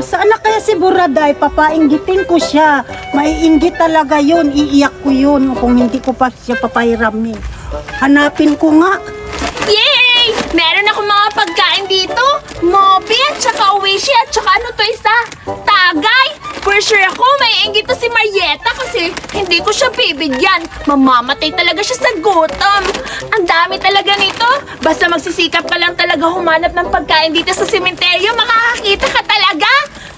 Saan na kaya si Buraday? Papainggitin ko siya. Maiinggit talaga yun. Iiyak ko yun kung hindi ko pa siya papahiramin. Hanapin ko nga. Yay! Meron ako mga pagkain dito. Mobi at saka Uwishi at saka ano to isa? Tagay! For sure ako, may inggit to si Marieta kasi hindi ko siya bibigyan. Mamamatay talaga siya sa gutom. Ang dami talaga nito. Basta magsisikap ka lang talaga humanap ng pagkain dito sa sementeryo, makakakita ka talaga.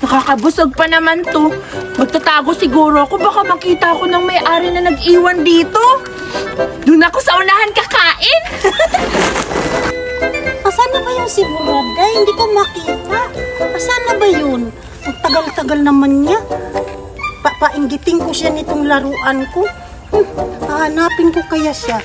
Nakakabusog pa naman to. Magtatago siguro ako, baka makita ko ng may-ari na nag-iwan dito. Doon ako sa unahan kakain. Asan na ba yung si Buraday? Hindi ko makita. Asan na ba yun? Ang tagal-tagal naman niya. Papainggitin ko siya nitong laruan ko. Hahanapin ko kaya siya.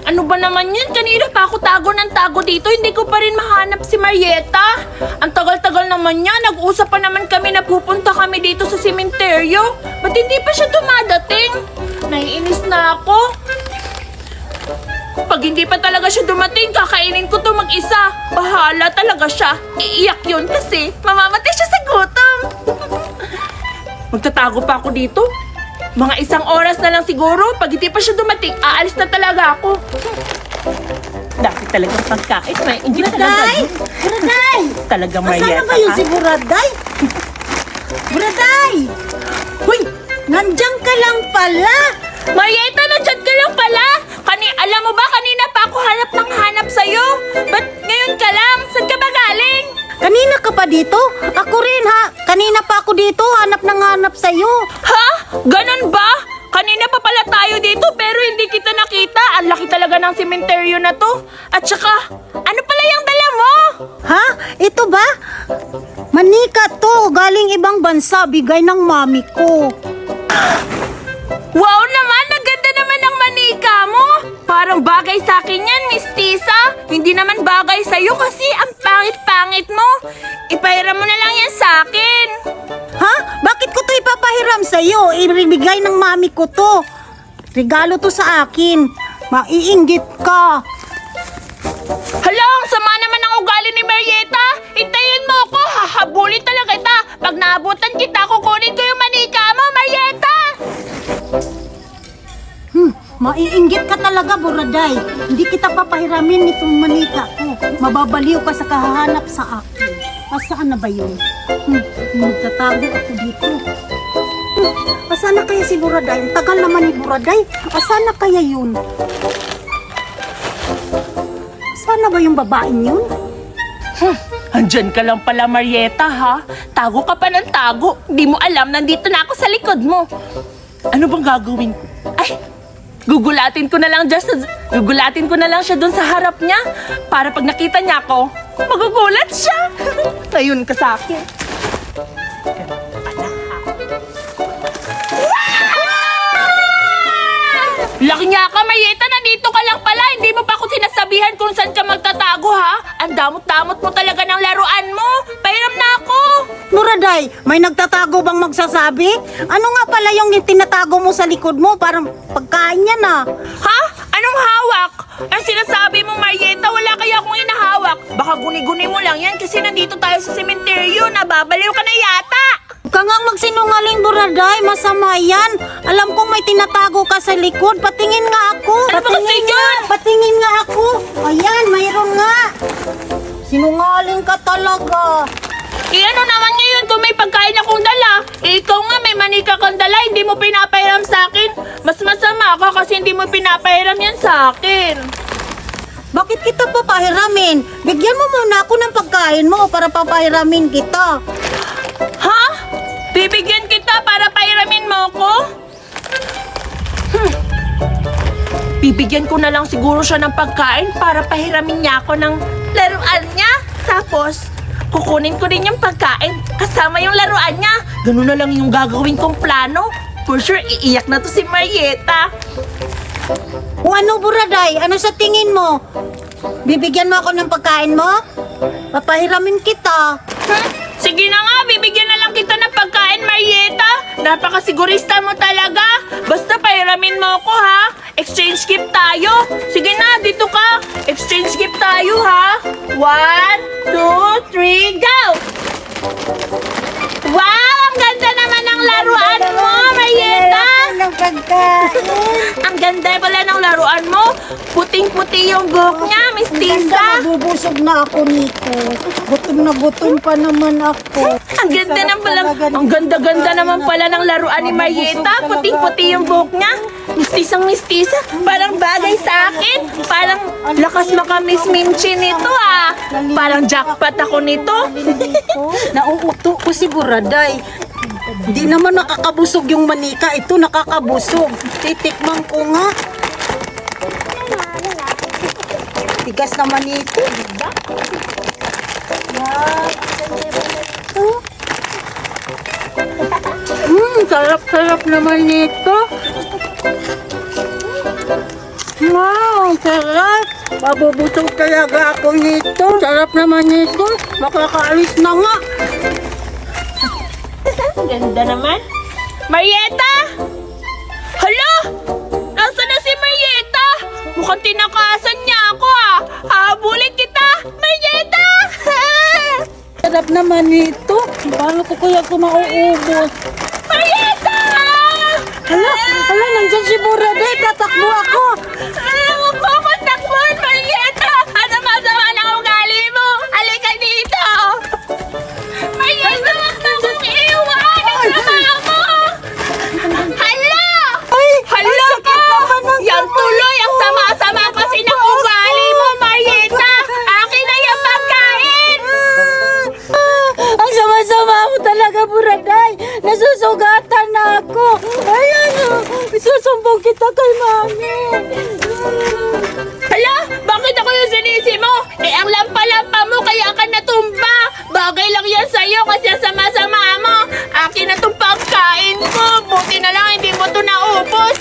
Ano ba naman yan? Kanina pa ako tago ng tago dito. Hindi ko pa rin mahanap si Marieta. Ang tagal-tagal naman niya. Nag-usap pa naman kami na pupunta kami dito sa sementeryo. Ba't hindi pa siya dumadating? Naiinis na ako. Pag hindi pa talaga siya dumating, kakainin ko to mag-isa. Bahala talaga siya. Iiyak yun kasi mamamatay siya sa gutom. Magtatago pa ako dito. Mga 1 oras na lang siguro. Pag hindi pa siya dumating, aalis na talaga ako. Dati talagang pagkain. May hindi talaga. Buraday! Buraday! Talagang Asan Marieta na ba yung ka. si Buraday? Buraday! Huy! Nandyan ka lang pala! Marieta, nandyan ka lang pala. Alam mo ba, kanina pa ako hanap ng hanap sa'yo. Ba't ngayon ka lang? Saan ka ba galing? Kanina ka pa dito? Ako rin ha! Kanina pa ako dito, hanap ng hanap sa'yo. Ha? Ganon ba? Kanina pa pala tayo dito pero hindi kita nakita. Ang laki talaga ng sementeryo na to. At saka, ano pala yung dala mo? Ha? Ito ba? Manika to, galing ibang bansa, bigay ng mami ko. Wow naman, ang ganda naman ng manika mo. Parang bagay sa akin yan, Miss Tisa. Hindi naman bagay sa'yo kasi ang pangit-pangit mo. Ipahiram mo na lang yan sa akin. Ha? Bakit ko to ipapahiram sa'yo? Ibigay ng mami ko to. Regalo to sa akin. Maiinggit ka. Hala, ang sama naman ang ugali ni Marieta. Hintayin mo ako, hahabulin talaga kita. Pag naabutan kita, kukunin ko yung manika mo, Marieta. Maiinggit ka talaga, Buraday. Hindi kita papahiramin nitong manika ko. Mababaliw ka sa kahahanap sa akin. Asaan na ba yun? Magtatago ako dito. Asaan na kaya si Buraday? Ang tagal naman ni Buraday. Asaan na kaya yun? Asaan na ba yung babaeng yun? Andyan ka lang pala, Marieta, ha? Tago ka pa ng tago. Di mo alam, nandito na ako sa likod mo. Ano bang gagawin ko? Ay, gugulatin ko na lang siya doon sa harap niya. Para pag nakita niya ako, magugulat siya. Ayun ka sa akin. Laki niya ka, Marieta, nandito ka lang pala. Hindi mo pa ako sinasabihan kung saan ka magtatago, ha? Ang damot-damot mo talaga ng laruan mo. Pahiram na ako. Buraday, may nagtatago bang magsasabi? Ano nga pala yung tinatago mo sa likod mo? Parang pagkain yan ah. Ha? Anong hawak? Ang sinasabi mo, Marieta, wala kaya akong inahawak. Baka guni-guni mo lang yan kasi nandito tayo sa sementeryo. Nababaliw ka na yata. Huwag ka nga magsinungaling, Buraday. Masama yan. Alam kong may tinatago ka sa likod. Patingin nga ako. Ano ba kasi yun? Patingin nga ako. Ayan, mayroon nga. Sinungaling ka talaga. Ano naman ngayon kung may pagkain akong dala? Ikaw nga may manika kang dala, hindi mo pinapahiram sa akin. Mas masama ka kasi hindi mo pinapahiram yan sa akin. Bakit kita papahiramin? Bigyan mo muna ako ng pagkain mo para papahiramin kita. Ha? Bibigyan kita para pahiramin mo ko? Bibigyan ko na lang siguro siya ng pagkain para pahiramin niya ako ng laruan niya. Tapos, kukunin ko rin yung pagkain kasama yung laruan niya. Ganun na lang yung gagawin kong plano. For sure, iiyak na to si Marieta. O ano, Buraday? Ano sa tingin mo? Bibigyan mo ako ng pagkain mo? Papahiramin kita. Sige na nga, bibigyan na lang kita ng pagkain. pagkain, Marieta. Napakasigurista mo talaga. Basta pahiramin mo ako, ha? Exchange gift tayo. Sige na, dito ka. Exchange gift tayo, ha? 1, 2, 3, go! Wow! Ang ganda naman ng laruan mo, Marieta! Ng pagkain. Ang ganda pala ng laruan mo. Puting-puti yung buhok niya, Miss Tisa. Nabubusog na ako nito. Gutom na gutom pa naman ako. Ang ganda Sarap ng pala, talaga ng ang ganda-ganda pagkain naman na- pala ng laruan ni Marieta. Puting-puti yung buhok niya. Mistisang mistisa. Parang bagay sa akin. Parang lakas maka-Miss Minchi nito, ah. Parang jackpot ako nito. Nauuto ko si Buraday. Hindi naman nakakabusog yung manika. Ito nakakabusog. Titikman ko nga. Tigas naman ito, diba? Wow, sarap-sarap naman nito. Wow, sarap. Mabubusog talaga ako nito. Sarap naman nito. Makakaalis na nga. Ang ganda naman. Marieta! Hala! Nasaan na si Marieta? Mukhang tinakasan niya ako, ah. Hahabulin kita! Marieta! Sarap naman nito. Paano ko kaya ito mauubos? Marieta! Hala, nandyan si Buraday. Tatakbo ako. Huwag mo akong takbuhan, Marieta! Ano masama na ugali mo? Halika dito! Marieta, huwag mo akong iiwan! Ang sama mo! Hala! Hala ka! Yan tuloy! Ang sama-sama kasi ng ugali mo, Marieta! Akin na yung pagkain! Ang sama-sama mo talaga, Buraday. Nasusugatan na ako. Ayan, isusumbong kita kay Mami. Hala! Bakit ako yung sinisi mo? Eh, ang lampa-lampa mo kaya ka natumba! Bagay lang yan sa'yo kasi ang sama-sama mo! Akin na itong pagkain mo! Buti na lang hindi mo ito naubos!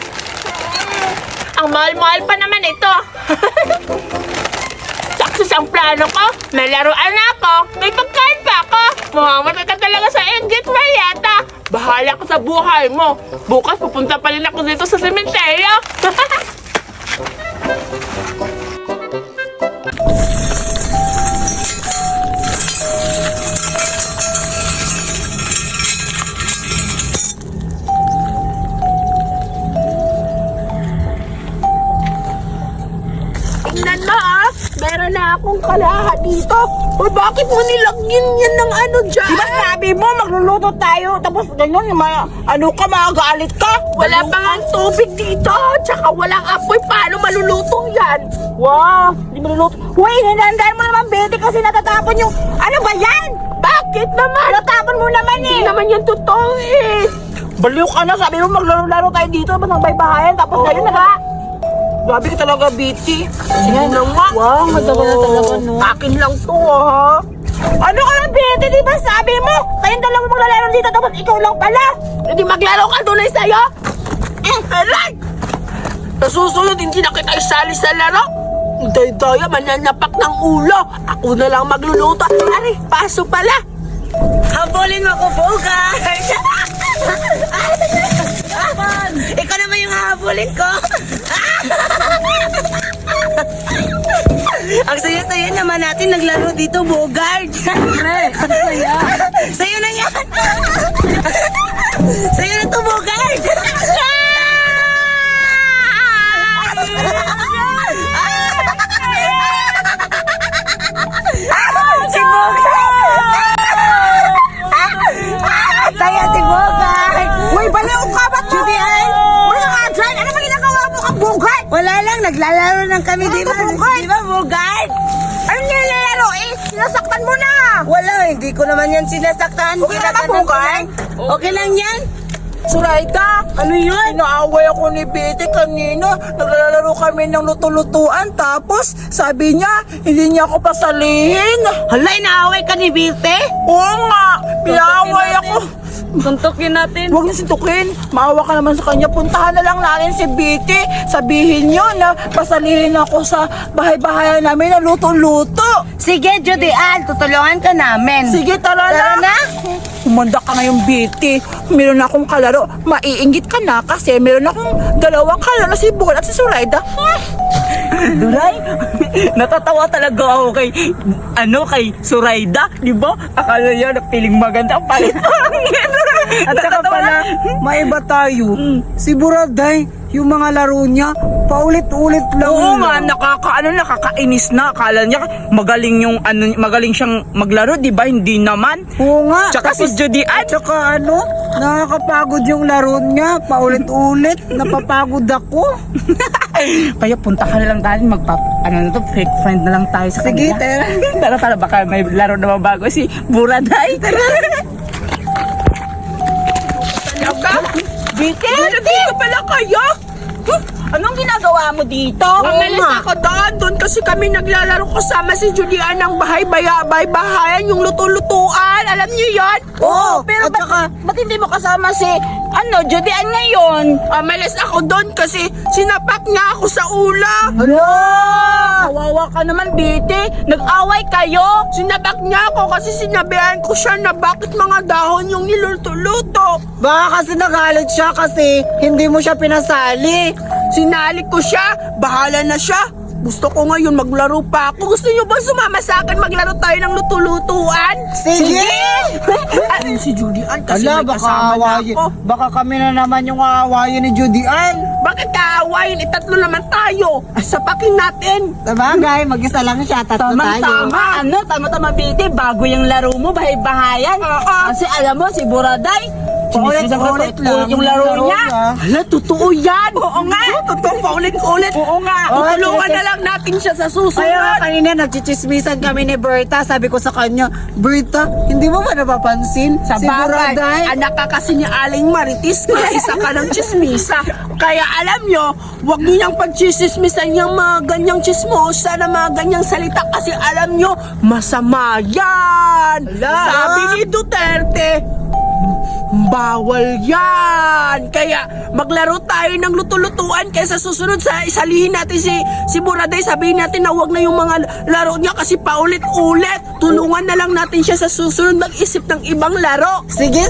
Ang mahal-mahal pa naman ito! Saksus ang plano ko! May laruan ako! May pagkain pa ako! Mamamatay ka talaga sa inggit, Marieta! Bahala ka sa buhay mo! Bukas pupunta pa rin ako dito sa sementeryo! Tingnan mo, ah! Meron na akong kalahat dito. O bakit mo nilagyan yan ng ano dyan? Diba sabi mo, magluluto tayo, tapos ganyan, magagalit ka? Wala pa nga tubig dito. Tsaka walang apoy. Paano maluluto yan? Wow, hindi maluluto. Uy, hinandaan mo naman, Betty, kasi natatapon yung, ano ba yan? Bakit naman? Natapon mo naman Hindi eh. naman yan totoo eh. Baliw ka na, sabi mo maglaro-laro tayo dito, tapos ng baybahayan, tapos Oo. ngayon na. Grabe ka talaga, Betty. Sige na nga. Wow, matagal na talaga, no? Akin lang to, ha? Ano ka na, Betty? Di ba sabi mo? Kayong dalawa maglalaro dito, tapos ikaw lang pala. Hindi maglaro ka tunay sa'yo. Aray! Sa susunod, hindi na kita isali sa laro. Day-daya, mananapak ng ulo. Ako na lang magluluto. Aray, paso pala. Habulin mo ko, Bogart. Ikaw naman yung hahabulin ko. Ang saya-saya naman natin naglaro dito, Bogart. Siyempre, ang saya. Sa'yo na yan. Sa'yo na to, Bogart. Si Bogart! Saya si Bogart! Uy, baliw ka ba to? Judian! Wala ka dyan! Ano ba ginagawa mo kang Bogart? Wala lang, naglalaro lang kami, di ba? Di ba, Bogart? Ano nilalaro eh? Sinasaktan mo na! Wala, hindi ko naman yan sinasaktan. Okay naman, Bogart? Okay lang yan? Suraida, ano yun? Inaaway ako ni Betty kanina. Naglalaro kami ng luto-lutuan. Tapos, sabi niya, hindi niya ako pasalihin. Hala, inaaway ka ni Betty? Oo nga, pinaaway ako. Suntukin natin. Huwag niyo sintukin. Maawa ka naman sa kanya. Puntahan na lang natin si Biti. Sabihin niyo na pasalihin ako sa bahay-bahayan namin na luto-luto. Sige, Judy Ann, tutulungan ka namin. Sige, tara na. Humanda ka ngayon, Biti. Meron akong kalaro. Maiinggit ka na kasi meron akong dalawang kalaro na si Bugol at si Suraida. Duray, natatawa talaga ako kay Suraida, di ba? Akala niya na piling maganda ang palit. At saka pala, maiba tayo. Si Buraday, yung mga laro niya, paulit-ulit lang. Oo nga, nakakainis na. Akala niya magaling siyang maglaro, di ba? Hindi naman. Oo nga. Tsaka si Judy Ann. At saka nakakapagod yung laro niya, paulit-ulit. Napapagod ako. Kaya punta ka na lang tayo, fake friend na lang tayo sa Sige, kanila. Tara, baka may laro na mabago si Buraday. Biti, dito pala kayo? Anong ginagawa mo dito? Umalis ako doon kasi kami naglalaro kasama si Julian ng bahay-bahayan, yung luto-lutuan. Alam niyo yon? Oo, pero ba't hindi mo kasama si Judy Ann ngayon? Umalis ako doon kasi sinapak niya ako sa ula. Kawawa ka naman, Biti. Nag-away kayo. Sinabak niya ako kasi sinabihan ko siya na bakit mga dahon yung niluto-luto. Baka kasi nagalit siya kasi hindi mo siya pinasali. Sinali ko siya, bahala na siya. Gusto ko ngayon maglaro pa ako. Gusto niyo ba sumama sa akin maglaro tayo ng luto-lutuan? Sige! Ano si Julian kasi Ala, may kasama na ako. baka kami na naman yung aawayin ni Judy Ann. Bakit kaawayin? Itatlo naman tayo. Sapakin natin. Sabagay, mag-isa lang siya, tatlo tayo. Tama-tama, Biti. Bago yung laro mo, bahay-bahayan. Oo. Kasi alam mo, si Buraday, Paulit-ulit lang yung laro niya. Hala, totoo yan. Oo nga. Totoo, paulit-ulit. Oo nga. Tutulungan na lang natin siya sa Kaya susunod. kanina nagchichismisan kami ni Berta. Sabi ko sa kanya, Berta, hindi mo ba napapansin? Sa si bagay, Buraday, anak ka kasi ni Aling Maritis, kaya isa ka ng chismisa. Kaya alam nyo, huwag nyo niyang pagchismismisan yung mga ganyang chismosa na mga ganyang salita kasi alam nyo, masama yan. Ala. Sabi ni Duterte, bawal yan. Kaya maglaro tayo ng luto-lutuan kaysa susunod sa isalihin natin si Buraday. Sabihin natin na wag na yung mga laro niya kasi paulit-ulit. Tulungan na lang natin siya sa susunod mag-isip ng ibang laro. sige,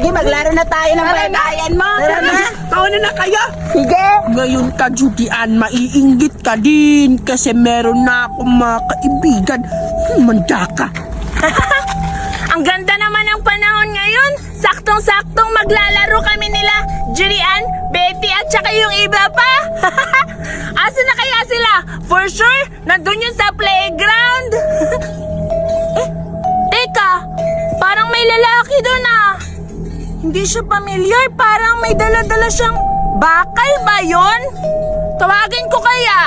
maglaro na tayo ng bayan mo. Tara na. Tauna na kayo. Sige. Ngayon ka, Judy Ann, maiinggit ka din kasi meron na akong mga kaibigan. Manda ka. Ang ganda naman ng panahon ngayon. Saktong-saktong maglalaro kami nila Judy Ann, Betty at saka yung iba pa. Asa na kaya sila? For sure, nandun yun sa playground. Teka, parang may lalaki doon ah. Hindi siya familiar, parang may dala-dala siyang bakal ba yun? Tawagin ko kaya.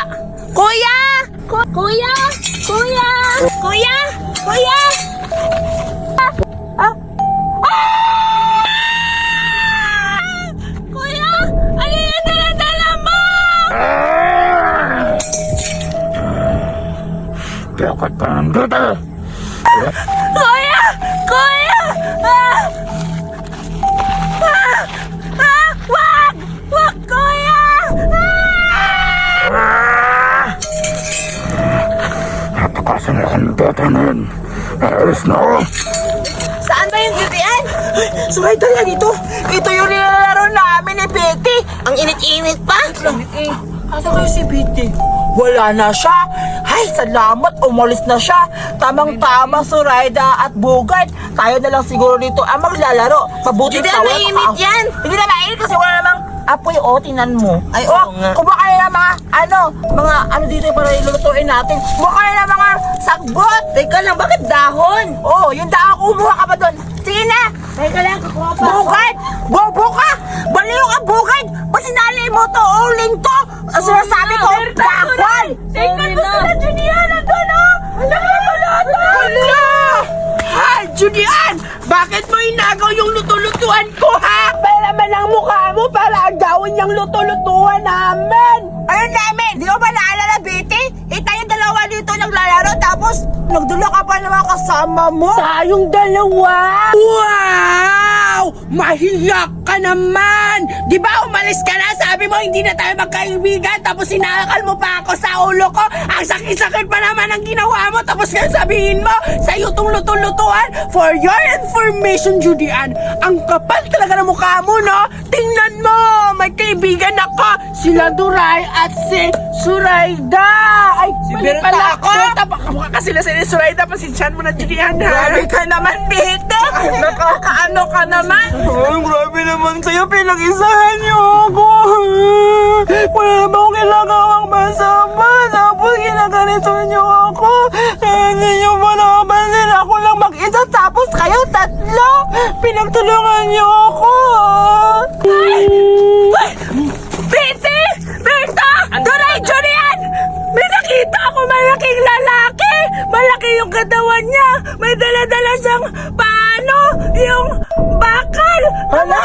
Kuya! Kuya! Kuya! Kuya! Kuya! Kuya! Ano yan dala-dala mo? Dapat pa nandito. Kuya! Kuya! Wag! Wag, kuya! Napakasan na ang bata na yun. Alis na ako. Saan ba yung Judy Ann? Suraida yan ito. Ito yung nilalaro namin ni Betty. Ang init-init pa? Asa kayo si Betty? Wala na siya. Ay, salamat. Umalis na siya. Tamang-tama, Suraida at Bugard. Tayo na lang siguro dito ang maglalaro. Mabuti Judy na Ann, wala mainit pa- yan. Hindi na mainit kasi wala namang apoy. O, tinan mo. Ay, O, oo nga. kumuha kayo ng mga ano dito para ilulutuin natin. Kumuha kayo ng mga sagbot. Teka lang, bakit dahon? Oh, yung daan, kumuha ka pa doon. Sige na. Teka lang, kukuha pa. Bugard! Bobo ka! Baliw ka, Bugard! Ba't sinali mo to? Uling to! Ang sinasabi ko, bakwan! Tingnan mo sila, Judy Ann! Nandun o! Hala! Ha, Julian! Bakit mo inagaw yung luto-lutuan ko, ha? Para naman ang mukha mo para agawin yung luto-lutuan namin! Ano namin? Di ko ba naalala, Betty? Tayo dalawa dito naglalaro tapos nagdulo ka pa naman kasama mo? Tayong dalawa? Wow! ikaw, mahiyak ka naman! Di ba umalis ka na? Sabi mo hindi na tayo magkaibigan, tapos sinakal mo pa ako sa ulo ko. Ang sakit-sakit pa naman ang ginawa mo, tapos ngayon sabihin mo, sa'yo itong luto-lutuan. For your information, Judy Ann, ang kapal talaga ng mukha mo, no? Tingnan mo, may kaibigan ako, sila Duray at si Surayda. Ay, Si mali Berta pala ako? Berta, kamukha ka sila sa Surayda, pasensyahan mo na, Judy Ann, ha? Grabe ka naman, Bete! Nakakaano ka naman? Ay, grabe naman sa'yo. Pinag-isahan niyo ako. Wala naman akong ginagawang masama. Tapos ginaganito niyo ako. Hindi niyo ba nakapansin? Ako lang mag-isa. Tapos kayo tatlo. Pinagtulungan niyo ako. Bete! Berta! Duray, Julian! May nakita ako malaking lalaki! Malaki yung katawan niya! May dala-dala siyang paano? Yung bakal! Hala!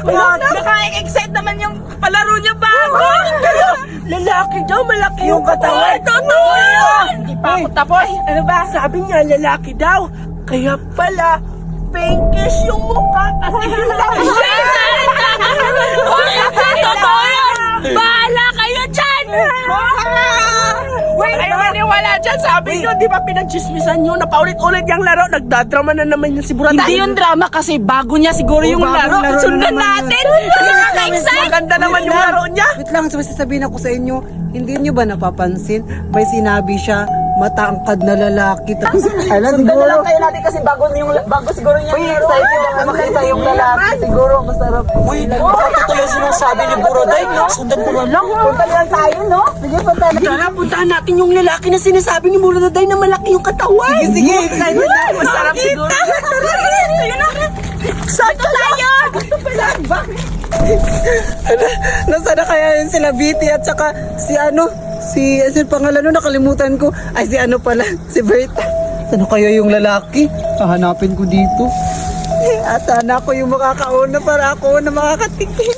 Naka-excite naman yung palaro niya bago! Lalaki daw, malaki yung katawan. Totoo yun! Hindi pa ako tapos. Ano ba? Sabi niya, lalaki daw. Kaya pala, pinkish yung mukha kasi yung laki. Totoo yun! Bahala kayo dyan! Wait, kayo maniwala dyan. Sabi niyo, di ba pinagchismisan niyo na paulit-ulit yung laro? Nagdadrama na naman yung si Buraday. Hindi yung drama kasi bago niya siguro yung laro. Sundan natin. Nakaka-excite! Maganda naman yung laro niya. Wait lang, sabihin ako sa inyo, hindi niyo ba napapansin? May sinabi siya, matangkad na lalaki. Tapos, alam, siguro. lang kayo natin kasi bago siguro niya excited ako makita yung lalaki. Siguro masarap. Uy, baka totoo yung sinasabi ni Buroday. Sundan ko na lang. Punta lang tayo, no? Sige, punta na. Tara, puntahan natin yung lalaki na sinasabi ni Buraday na malaki yung katawan. Sige, excited na. Masarap siguro. Saan tayo? Nasaan na kaya yun sila Biti at saka si ano yung pangalan nun, nakalimutan ko. Ay, si ano pala, si Berta. Saan kaya yung lalaki? Hahanapin ko dito. At sana ako yung makakauna para ako na makakatikim.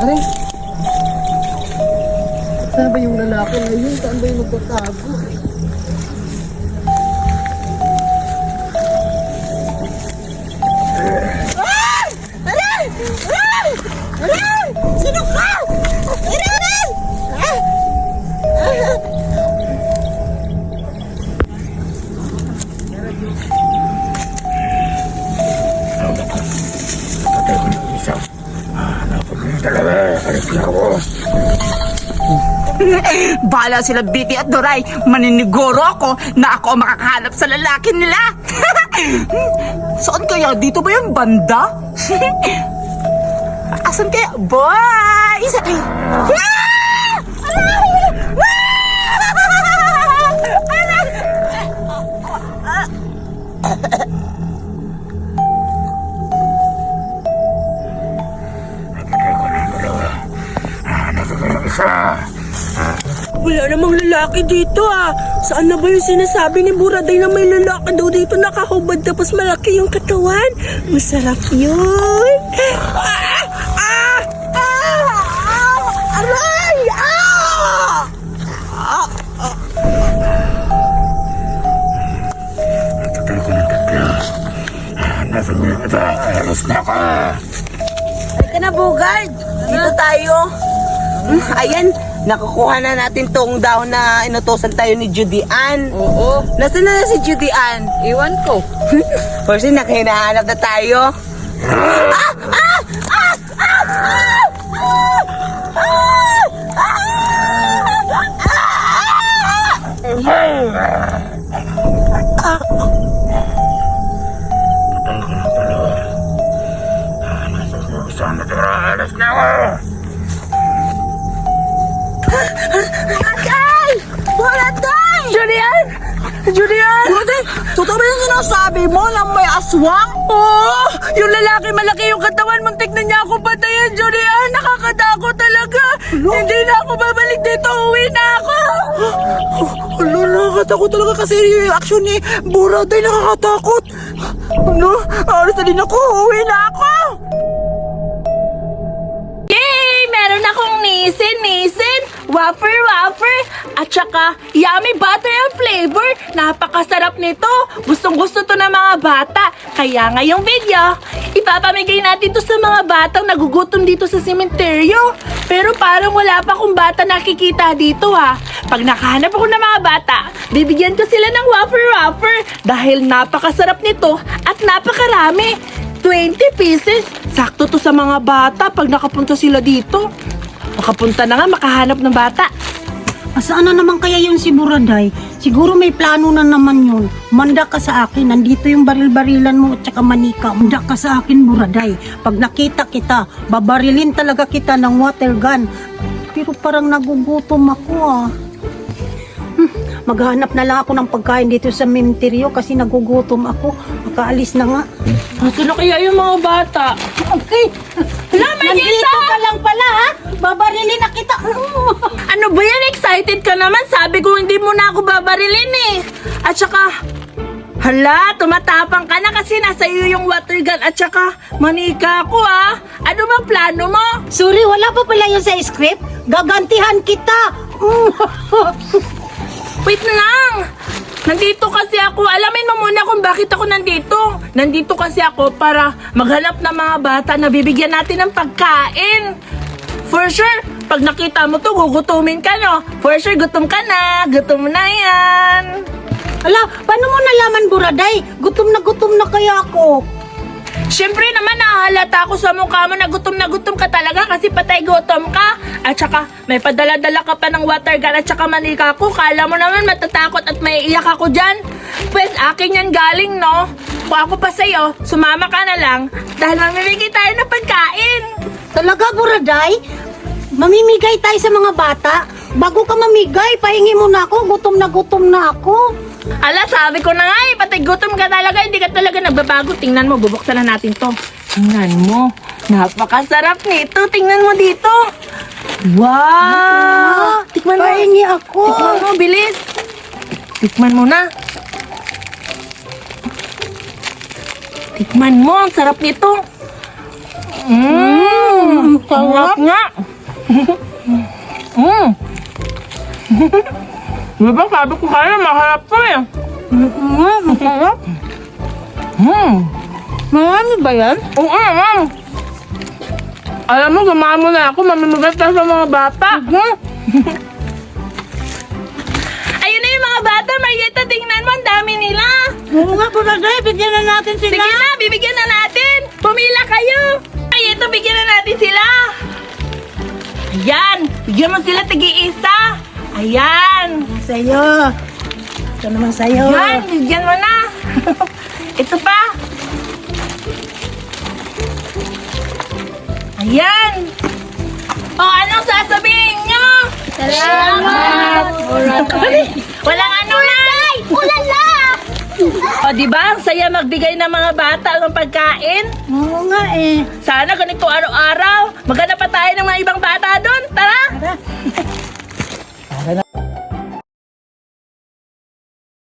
Aray. Saan ba yung lalaki na yun? Saan ba yung magtatago? Sino ka? Patay ko ng isa. Hanapin ko yung dalawa. Alis na ako. Bahala sila Biti at Doray. Maniniguro ako na ako ang makakahanap sa lalaki nila. Saan kaya? Dito ba yung banda? Asan kaya? Boys! Patay ko ng dalawa. Hanapin ko yung isa. Wala namang lalaki dito ah. Saan na ba yung sinasabi ni Buraday na may lalaki daw dito nakahubad tapos malaki yung katawan? Masarap yun. Aray! Patay ko ng tatlo. Hanapin ko yung iba. Alis na ako. Ay ka na, Bugard. Dito tayo. Ayan, nakukuha na natin tong down na inutosan tayo ni Judy Ann. Oo. Nasaan na si Judy Ann? Iwan ko. Kasi nakahinahanap na tayo. Patay ko ng dalawa. Hanapin ko yung isa na tira. Alis na ako. Julian! Julian! Buraday, totoo ba yung sinasabi mo na may aswang? Oo! Yung lalaki malaki yung katawan, muntik na niya ako patayin, Julian! Nakakatakot talaga! Hindi na ako babalik dito, uwi na ako! Ano, nakakatakot talaga kasi yung reaction ni Buraday nakakatakot. Ano, alas na din ako, uwi na ako. Yay! Meron akong nisin! wafer, at saka yummy butter and flavor. Napakasarap nito. Gustong-gusto to ng mga bata. Kaya ngayong video, ipapamigay natin to sa mga batang nagugutom dito sa sementeryo. Pero parang wala pa akong bata nakikita dito ha. Pag nakahanap ako ng mga bata, bibigyan ko sila ng wafer dahil napakasarap nito at napakarami. 20 pieces. Sakto to sa mga bata pag nakapunta sila dito. Makapunta na nga, makahanap ng bata. Saan na naman kaya yun si Buraday? Siguro may plano na naman yun. Manda ka sa akin. Nandito yung baril-barilan mo at saka manika. Manda ka sa akin, Buraday. Pag nakita kita, babarilin talaga kita ng water gun. Pero parang nagugutom ako ah. Maghanap na lang ako ng pagkain dito sa sementeryo kasi nagugutom ako. Makaalis na nga. Nasaan na kaya yung mga bata? Okay. Hala, Marieta! Nandito ka lang pala ha. Babarilin na kita. Ano ba yan? Excited ka naman. Sabi ko hindi mo na ako babarilin eh. At saka, hala, tumatapang ka na kasi nasa iyo yung water gun at saka manika ako ah. Ano bang plano mo? Sorry, wala pa pala yun sa script. Gagantihan kita. Wait na lang! Nandito kasi ako. Alamin mo muna kung bakit ako nandito. Nandito kasi ako para maghanap ng mga bata na bibigyan natin ng pagkain. For sure, pag nakita mo to, gugutumin ka, no? For sure, gutom ka na. Gutom na yan. Ala, paano mo nalaman, Buraday? Gutom na kaya ako. Siyempre naman, nahahalata ako sa mukha mo na gutom ka talaga kasi patay gutom ka. At saka, may padala-dala ka pa ng water gun at saka manika ko. Kala mo naman matatakot at may iyak ako dyan. Pues, akin yan galing, no? Kung ako pa sa'yo, sumama ka na lang dahil mamimigay tayo ng pagkain. Talaga, Buraday? Mamimigay tayo sa mga bata? Bago ka mamigay, pahingi mo na ako. Gutom na ako. Ala, sabi ko na nga eh, patay gutom ka talaga, hindi ka talaga nagbabago. Tingnan mo, bubuksan na natin to. Tingnan mo, napakasarap nito. Tingnan mo dito. Wow! Tikman mo. Pahingi ako. Tikman mo, bilis. Tikman mo na. Tikman mo, ang sarap nito. Sarap nga. Diba, sabi ko kaya, maharap to eh. Masarap. Marami ba yan? Oo naman. Alam mo, gumawa mo na ako, mamimigay tayo sa mga bata. Ayun na yung mga bata, Marieta, tingnan mo, ang dami nila. Oo nga, Buraday. Bigyan na natin sila. Sige na, bibigyan na natin. Pumila kayo. Marieta, bigyan na natin sila. Ayan, bigyan mo sila tigi-isa. Ayan. Sa'yo. Ito naman sa'yo. Yan, bigyan mo na. Ito pa. Ayan. O, anong sasabihin nyo? Salamat. Walang ano na. Ulala. O, diba? Ang saya magbigay ng mga bata ng pagkain. Oo nga eh. Sana ganito araw-araw. Maghanap pa tayo ng mga ibang bata doon. Tara. Tara.